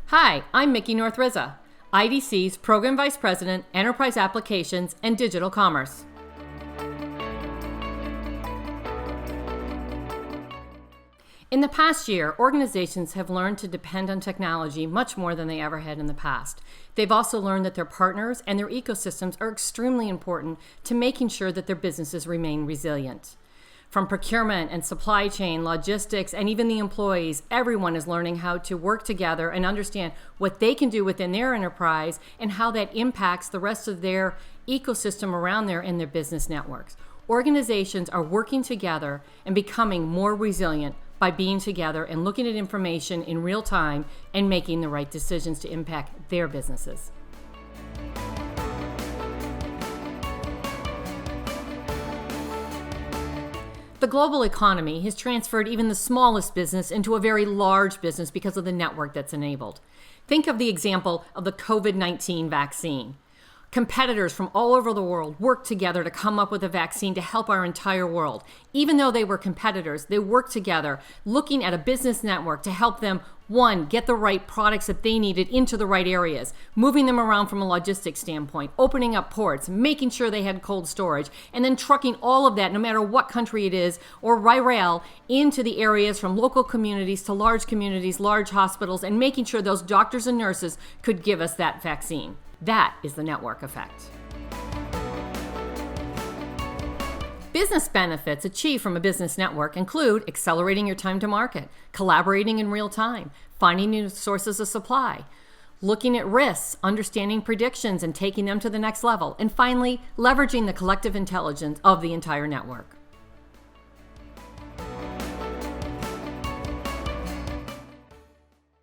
Hi, I'm Mickey Northrizza, IDC's Program Vice President, Enterprise Applications and Digital Commerce. In the past year, organizations have learned to depend on technology much more than they ever had in the past. They've also learned that their partners and their ecosystems are extremely important to making sure that their businesses remain resilient. From procurement and supply chain, logistics, and even the employees, everyone is learning how to work together and understand what they can do within their enterprise and how that impacts the rest of their ecosystem around there in their business networks. Organizations are working together and becoming more resilient by being together and looking at information in real time and making the right decisions to impact their businesses. The global economy has transferred even the smallest business into a very large business because of the network that's enabled. Think of the example of the COVID-19 vaccine. Competitors from all over the world worked together to come up with a vaccine to help our entire world. Even though they were competitors, they worked together looking at a business network to help them, one, get the right products that they needed into the right areas, moving them around from a logistics standpoint, opening up ports, making sure they had cold storage, and then trucking all of that, no matter what country it is, or by rail, into the areas from local communities to large hospitals, and making sure those doctors and nurses could give us that vaccine. That is the network effect. Business benefits achieved from a business network include accelerating your time to market, collaborating in real time, finding new sources of supply, looking at risks, understanding predictions and taking them to the next level, and finally, leveraging the collective intelligence of the entire network.